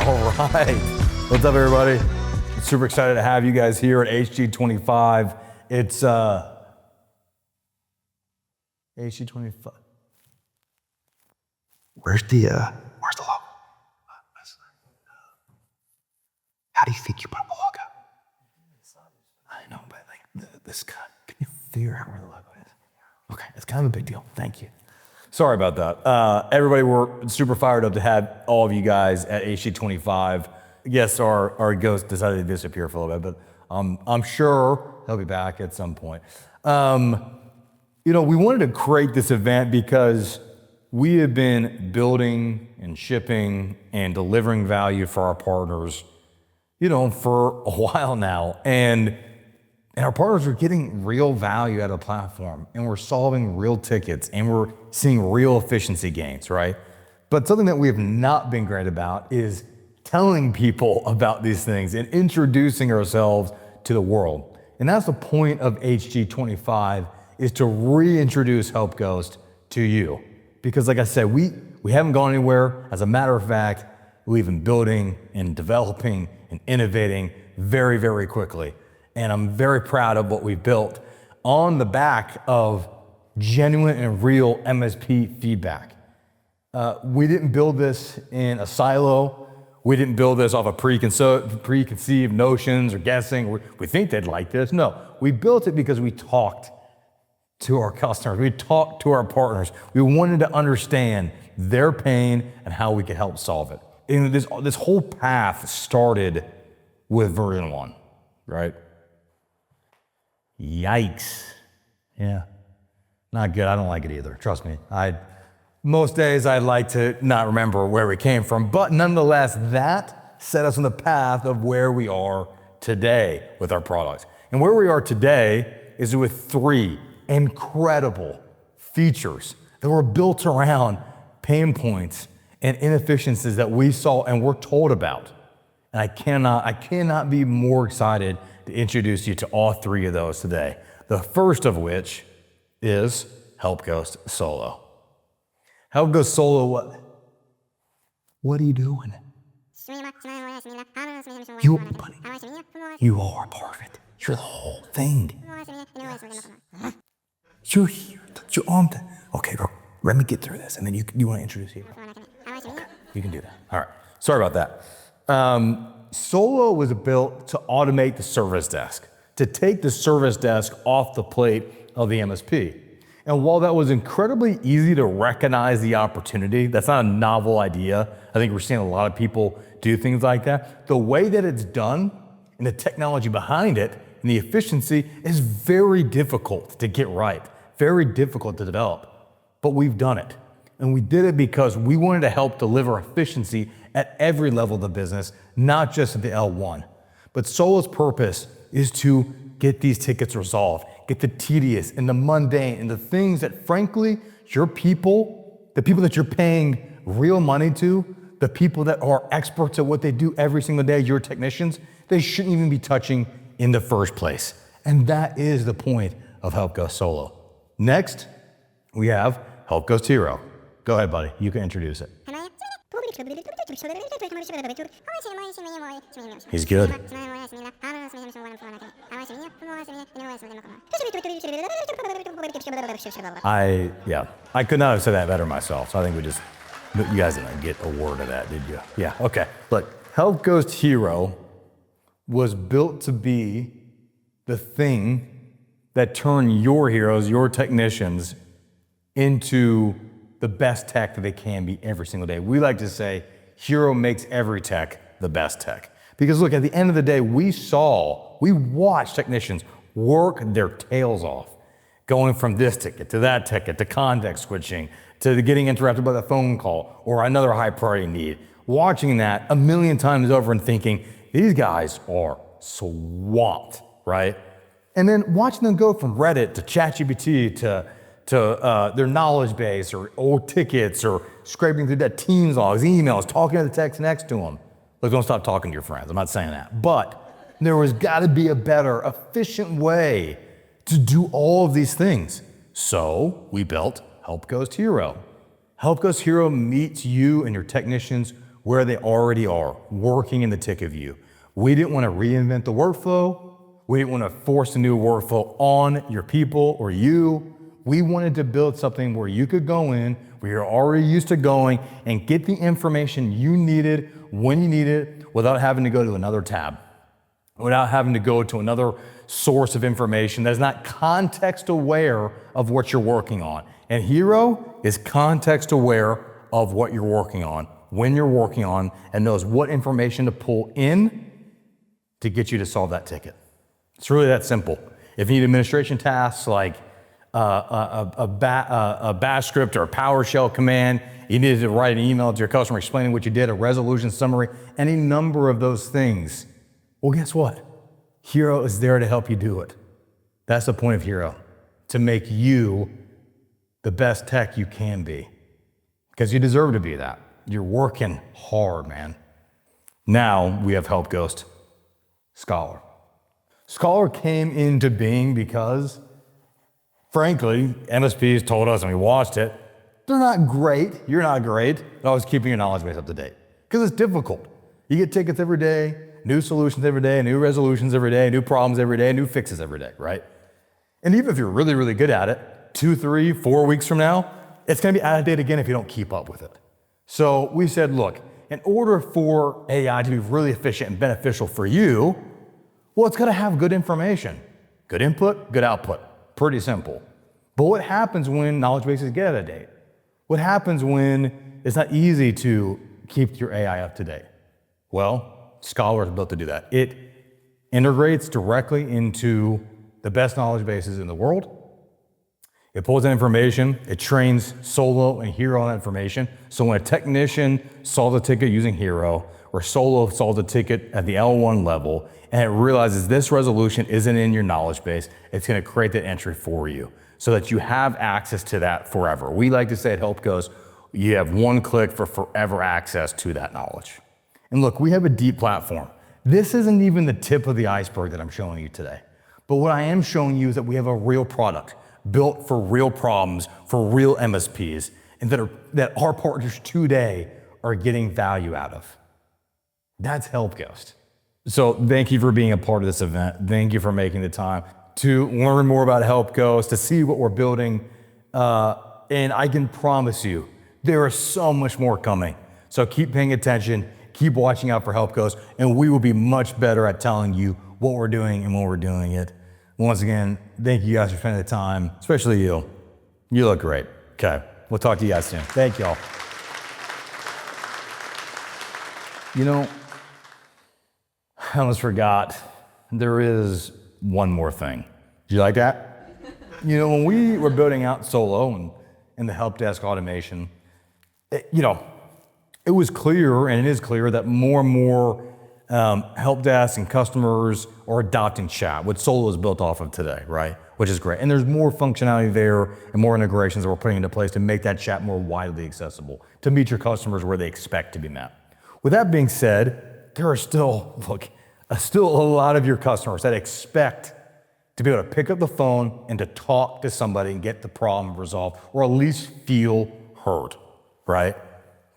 All right. What's up, everybody? Super excited to have you guys here at HG25. It's HG25. Where's the logo? How do you think you put up the logo? I know, but like this guy, can you figure out where the logo is? Okay, it's kind of a big deal. Thank you. Sorry about that. Everybody, we're super fired up to have all of you guys at HG25. Yes, our ghost decided to disappear for a little bit, but I'm sure he'll be back at some point. We wanted to create this event because we have been building and shipping and delivering value for our partners, for a while now. And our partners are getting real value out of the platform, and we're solving real tickets, and we're seeing real efficiency gains, right? But something that we have not been great about is telling people about these things and introducing ourselves to the world. And that's the point of HG25, is to reintroduce HelpGhost to you. Because like I said, we haven't gone anywhere. As a matter of fact, we've been building and developing and innovating very, very quickly. And I'm very proud of what we've built on the back of genuine and real MSP feedback. We didn't build this in a silo. We didn't build this off of preconceived notions or guessing. We think they'd like this. No, we built it because we talked to our customers. We talked to our partners. We wanted to understand their pain and how we could help solve it. And this whole path started with version 1, right? Yikes. Yeah, not good. I don't like it either. Trust me. Most days I'd like to not remember where we came from, but nonetheless, that set us on the path of where we are today with our products. And where we are today is with 3 incredible features that were built around pain points and inefficiencies that we saw and were told about. And I cannot be more excited to introduce you to all 3 of those today. The first of which is HelpGhost Solo. HelpGhost Solo, what are you doing? Buddy, you are part of it. You're the whole thing. You're here. You're on the. Okay, bro. Let me get through this, and then you want to introduce you. Okay, you can do that. All right. Sorry about that. Solo was built to automate the service desk, to take the service desk off the plate of the MSP. And while that was incredibly easy to recognize the opportunity, that's not a novel idea. I think we're seeing a lot of people do things like that. The way that it's done and the technology behind it and the efficiency is very difficult to get right, very difficult to develop. But we've done it. And we did it because we wanted to help deliver efficiency at every level of the business, not just at the L1. But Solo's purpose is to get these tickets resolved, get the tedious and the mundane and the things that, frankly, your people, the people that you're paying real money to, the people that are experts at what they do every single day, your technicians, they shouldn't even be touching in the first place. And that is the point of HelpGhost Solo. Next, we have HelpGhost Hero. Go ahead, buddy. You can introduce it. He's good. I could not have said that better myself. So I think you guys didn't get a word of that, did you? Yeah, okay. Look, HelpGhost Hero was built to be the thing that turned your heroes, your technicians, into the best tech that they can be every single day. We like to say, Hero makes every tech the best tech. Because look, at the end of the day, we watched technicians work their tails off, going from this ticket to that ticket, to context switching, to getting interrupted by the phone call or another high priority need. Watching that a million times over and thinking, these guys are swamped, right? And then watching them go from Reddit to ChatGPT to their knowledge base or old tickets or scraping through that Teams logs, emails, talking to the text next to them. Look, don't stop talking to your friends. I'm not saying that. But there has got to be a better, efficient way to do all of these things. So we built HelpGhost Hero. HelpGhost Hero meets you and your technicians where they already are, working in the ticket view. We didn't want to reinvent the workflow. We didn't want to force a new workflow on your people or you. We wanted to build something where you could go in, where you're already used to going, and get the information you needed when you need it without having to go to another tab, without having to go to another source of information that's not context aware of what you're working on. And Hero is context aware of what you're working on, when you're working on, and knows what information to pull in to get you to solve that ticket. It's really that simple. If you need administration tasks like a bash script or a PowerShell command, you needed to write an email to your customer explaining what you did, a resolution summary, any number of those things. Well, guess what? Hero is there to help you do it. That's the point of Hero, to make you the best tech you can be, because you deserve to be that. You're working hard, man. Now we have HelpGhost Scholar. Scholar came into being because, frankly, MSPs told us, and we watched it, they're not great, you're not great at always keeping your knowledge base up to date, because it's difficult. You get tickets every day, new solutions every day, new resolutions every day, new problems every day, new fixes every day, right? And even if you're really, really good at it, 2, 3, 4 weeks from now, it's gonna be out of date again if you don't keep up with it. So we said, look, in order for AI to be really efficient and beneficial for you, well, it's gotta have good information. Good input, good output. Pretty simple. But what happens when knowledge bases get out of date? What happens when it's not easy to keep your AI up to date? Well, Scholar is built to do that. It integrates directly into the best knowledge bases in the world. It pulls in information, it trains Solo and Hero on that information. So when a technician solves a ticket using Hero, or Solo solves a ticket at the L1 level, and it realizes this resolution isn't in your knowledge base, it's gonna create that entry for you so that you have access to that forever. We like to say at HelpGhost, you have one click for forever access to that knowledge. And look, we have a deep platform. This isn't even the tip of the iceberg that I'm showing you today. But what I am showing you is that we have a real product built for real problems, for real MSPs, and that our partners today are getting value out of. That's HelpGhost. So thank you for being a part of this event. Thank you for making the time to learn more about HelpGhost, to see what we're building. And I can promise you, there is so much more coming. So keep paying attention, keep watching out for HelpGhost, and we will be much better at telling you what we're doing and when we're doing it. Once again, thank you guys for spending the time, especially you. You look great. Okay, we'll talk to you guys soon. Thank y'all. You know, I almost forgot, there is one more thing. Did you like that? You know, when we were building out Solo and the help desk automation, it was clear, and it is clear, that more and more help desks and customers are adopting chat, what Solo is built off of today, right? Which is great. And there's more functionality there and more integrations that we're putting into place to make that chat more widely accessible, to meet your customers where they expect to be met. With that being said, there are still a lot of your customers that expect to be able to pick up the phone and to talk to somebody and get the problem resolved, or at least feel heard, right?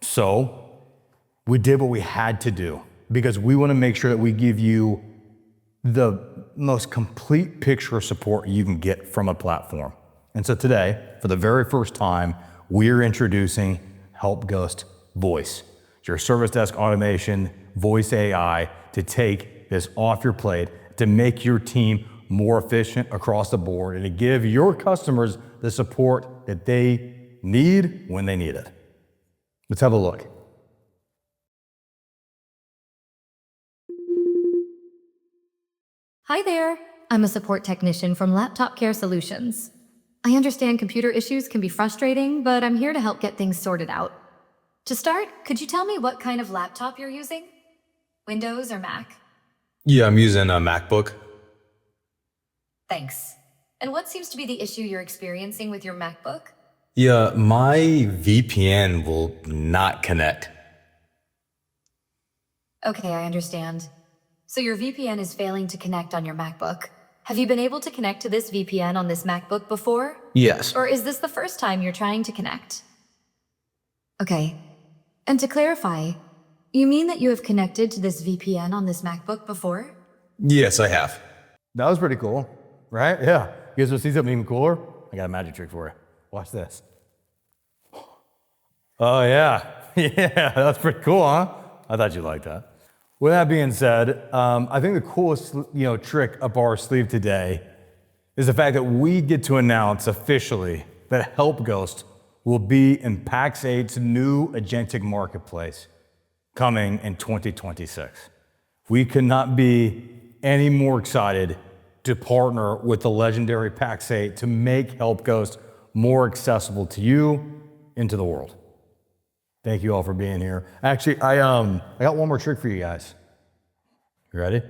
So we did what we had to do, because we want to make sure that we give you the most complete picture of support you can get from a platform. And so today, for the very first time, we're introducing HelpGhost Voice, your service desk automation, voice AI, to take this off your plate, to make your team more efficient across the board, and to give your customers the support that they need when they need it. Let's have a look. Hi there. I'm a support technician from Laptop Care Solutions. I understand computer issues can be frustrating, but I'm here to help get things sorted out. To start, could you tell me what kind of laptop you're using? Windows or Mac? Yeah, I'm using a MacBook. Thanks. And what seems to be the issue you're experiencing with your MacBook? Yeah, my VPN will not connect. Okay, I understand. So your VPN is failing to connect on your MacBook. Have you been able to connect to this VPN on this MacBook before? Yes. Or is this the first time you're trying to connect? Okay. And to clarify, You mean that you have connected to this VPN on this MacBook before? Yes, I have. That was pretty cool, right? Yeah. You guys want to see something even cooler? I got a magic trick for you. Watch this. Oh, yeah. Yeah, that's pretty cool, huh? I thought you'd like that. With that being said, I think the coolest trick up our sleeve today is the fact that we get to announce officially that HelpGhost will be in Pax8's new agentic marketplace coming in 2026. We could not be any more excited to partner with the legendary Pax8 to make HelpGhost more accessible to you and to the world. Thank you all for being here. Actually, I got one more trick for you guys. You ready?